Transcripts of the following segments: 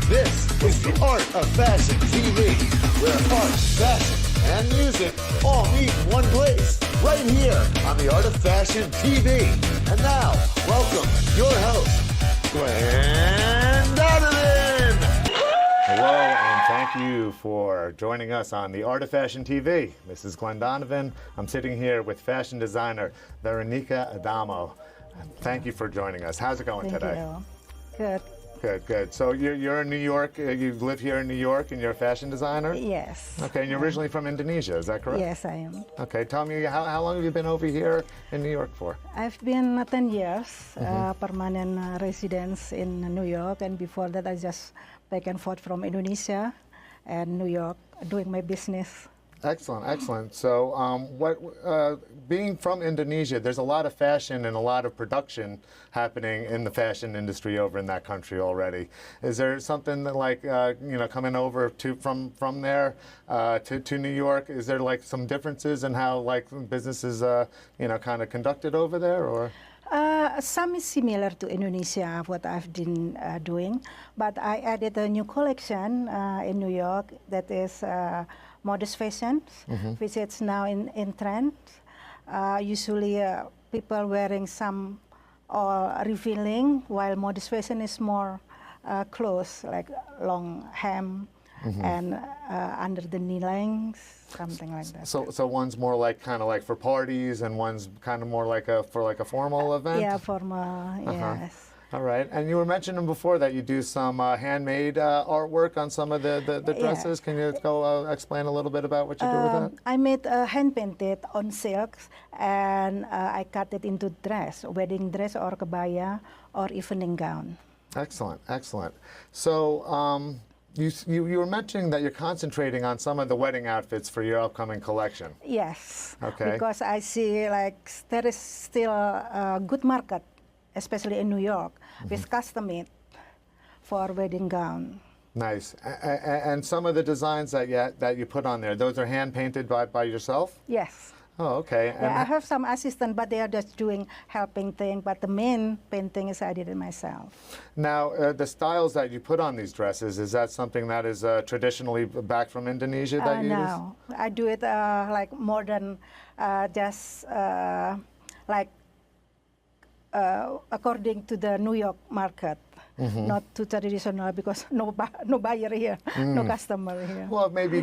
This is the Art of Fashion TV, where art, fashion, and music all meet in one place, right here on the Art of Fashion TV. And now, welcome your host, Glenn Donovan. Hello, and thank you for joining us on the Art of Fashion TV. This is Glenn Donovan. I'm sitting here with fashion designer Veronica Andamo. Thank you for joining us. How's it going today? Thank you. Good. Good, good. So you're in New York. You live here in New York, and you're a fashion designer? Yes. Okay, and you're originally from Indonesia, is that correct? Yes, I am. Okay, tell me, how long have you been over here in New York for? I've been 10 years permanent residence in New York, and before that I just back and forth from Indonesia and New York doing my business. Excellent, excellent. So being from Indonesia, there's a lot of fashion and a lot of production happening in the fashion industry over in that country already. Is there something that coming over from there to New York? Is there like some differences in how business is kind of conducted over there, or? Some is similar to Indonesia, what I've been doing, but I added a new collection in New York that is modest fashion, which is now in trend. Usually people wearing some or revealing, while modest fashion is more close, like long hem and under the knee length, something like that. So one's more kind of like for parties, and one's kind of more for a formal event? Yeah, formal, yes. All right, and you were mentioning before that you do some handmade artwork on some of the dresses. Can you go explain a little bit about what you do with that? I made hand painted on silks, and I cut it into dress, wedding dress or kebaya or evening gown. Excellent, excellent. So you were mentioning that you're concentrating on some of the wedding outfits for your upcoming collection. Yes, okay. Because I see there is still a good market, especially in New York, with custom made for wedding gown. Nice. And some of the designs that you put on there, those are hand painted by yourself? Yes. Oh, okay. Yeah, I have some assistant, but they are just doing helping thing. But the main painting is I did it myself. Now, the styles that you put on these dresses, is that something that is traditionally back from Indonesia that you use? No, I do it like more than just according to the New York market. Not too traditional, because no buyer here, no customer here. Well, maybe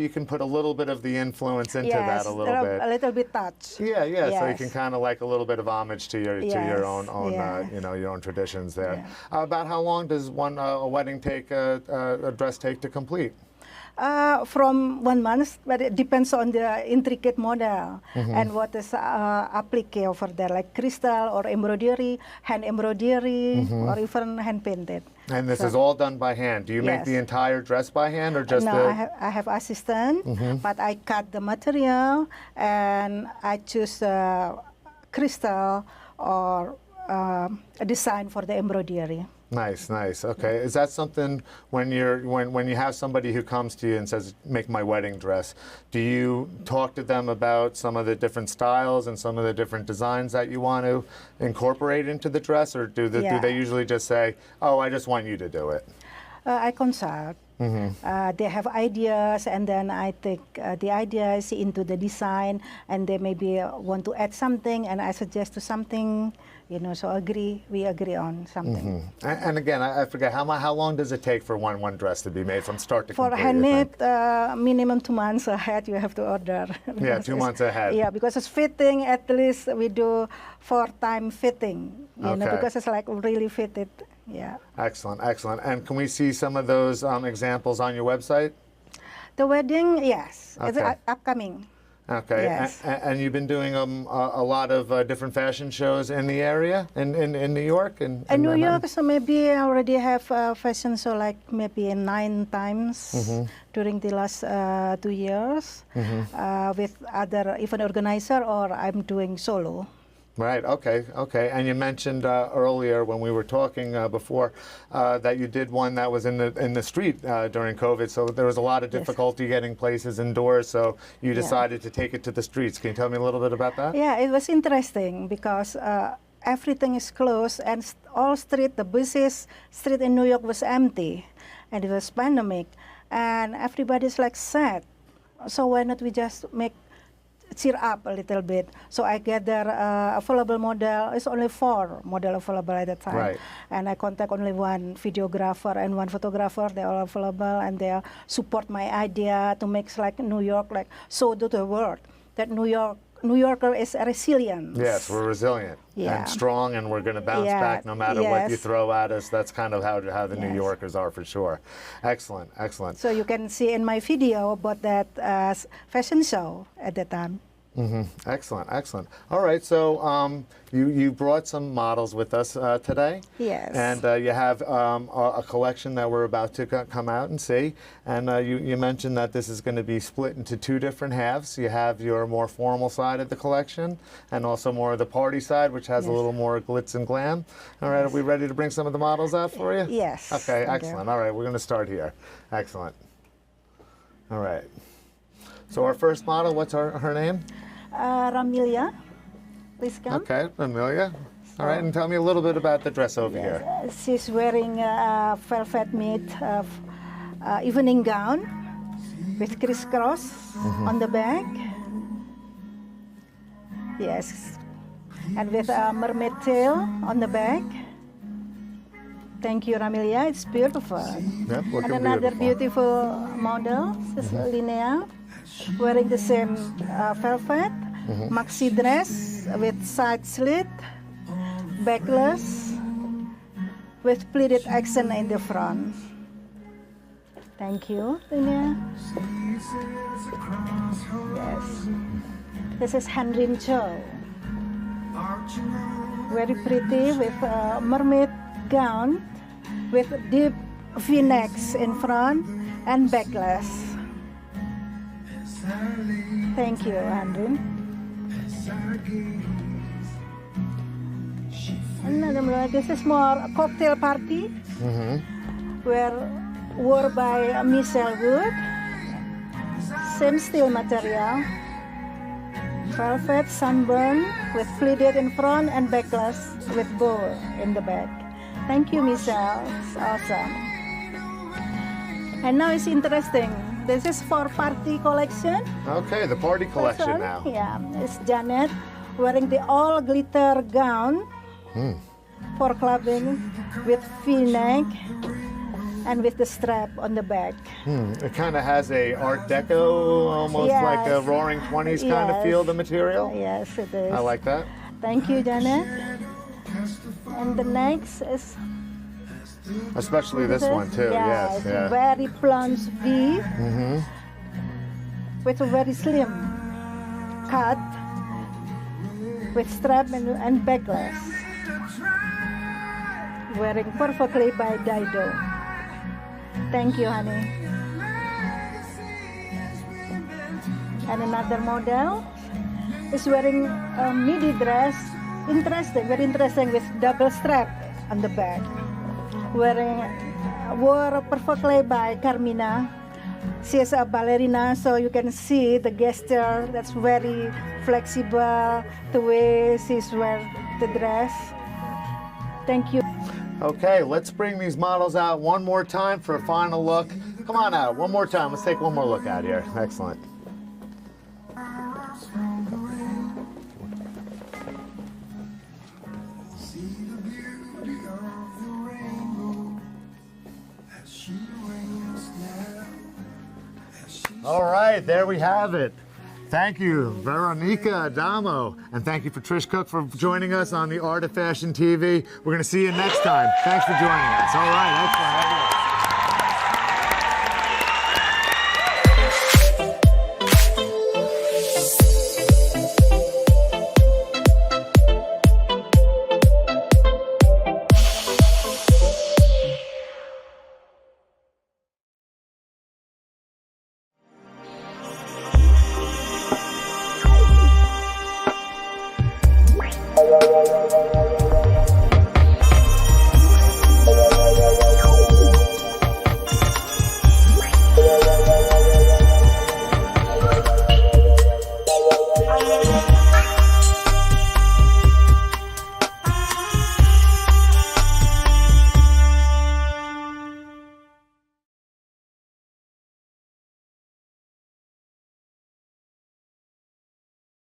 you can put a little bit of the influence into that a little bit. A little bit touch. Yeah, yeah. Yes. So you can kind of like a little bit of homage to your own your own traditions there. Yeah. About how long does a wedding take a dress take to complete? From 1 month, but it depends on the intricate model and what is applique over there, like crystal or embroidery, hand embroidery, or even hand painted. And this is all done by hand. Do you make the entire dress by hand, or just no, I have assistant, but I cut the material and I choose crystal or a design for the embroidery. Nice, nice. Okay, is that something when you have somebody who comes to you and says, "Make my wedding dress"? Do you talk to them about some of the different styles and some of the different designs that you want to incorporate into the dress, or do they usually just say, "Oh, I just want you to do it"? I consult. They have ideas, and then I take the ideas into the design, and they maybe want to add something, and I suggest to something. So we agree on something. And again, I forget, how long does it take for one dress to be made from start to complete? For handmade, minimum 2 months ahead you have to order. Yeah, 2 months ahead. Yeah, because it's fitting, at least we do 4-time fitting, because it's like really fitted. Yeah. Excellent, excellent. And can we see some of those examples on your website? The wedding, yes. Okay. It's upcoming. Okay, yes. And you've been doing a lot of different fashion shows in the area, in New York? In New York, so maybe I already have fashion show like maybe 9 times during the last 2 years with other event organizer, or I'm doing solo. Right. Okay. Okay. And you mentioned earlier when we were talking before that you did one that was in the street during COVID. So there was a lot of difficulty getting places indoors. So you decided to take it to the streets. Can you tell me a little bit about that? Yeah, it was interesting because everything is closed and all street, the buses, street in New York was empty, and it was pandemic, and everybody's like sad. So why not we just cheer up a little bit? So I gather available model. It's only 4 model available at that time, Right. and I contact only 1 videographer and 1 photographer. They're all available, and they support my idea to make like New York like show to the world that New Yorker is resilient. Yes, we're resilient and strong, and we're going to bounce back no matter what you throw at us. That's kind of how the New Yorkers are, for sure. Excellent, excellent. So you can see in my video about that fashion show at that time. Excellent, excellent. All right, so you brought some models with us today. Yes. And you have a collection that we're about to come out and see. And you mentioned that this is going to be split into 2 different halves. You have your more formal side of the collection, and also more of the party side, which has a little more glitz and glam. All right, are we ready to bring some of the models out for you? Yes. Okay, excellent. All right, we're going to start here. Excellent. All right. So our first model, what's her name? Ramilia, please come. Okay, Amelia. All right, and tell me a little bit about the dress over here. She's wearing a velvet knit evening gown with crisscross on the back. Yes, and with a mermaid tail on the back. Thank you, Ramilia. It's beautiful. Yep, looking And another beautiful. model is Linnea, wearing the same velvet maxi dress with side slit, backless, with pleated accent in the front. Thank you, Linnea. Yes. This is Hanrin Cho. Very pretty with a mermaid gown with deep V-necks in front and backless. Thank you, Hanrin. Another one, this is more a cocktail party, wore by Michelle Wood. Same steel material, velvet sunburn with pleated in front and backless with bow in the back. Thank you, Michelle. It's awesome. And now it's interesting. This is for party collection. Okay, the party collection now. Yeah, it's Janet wearing the all glitter gown for clubbing with V-neck and with the strap on the back. It kind of has a Art Deco, almost like a Roaring 20s kind of feel, the material. Yes, it is. I like that. Thank you, Janet. And the next is... Especially this one, too. Yes, it's yeah. a very plunge V with a very slim cut with strap and backless. Wearing perfectly by Dido. Thank you, honey. And another model is wearing a midi dress. Interesting, very interesting, with double strap on the back. Wore perfectly by Carmina. She is a ballerina, so you can see the gesture. That's very flexible, the way she's wearing the dress. Thank you. Okay, let's bring these models out one more time for a final look. Come on out, one more time. Let's take one more look out here. Excellent. All right, there we have it. Thank you, Veronica Andamo, and thank you for Trish Cook for joining us on the Art of Fashion TV. We're going to see you next time. Thanks for joining us. All right, excellent.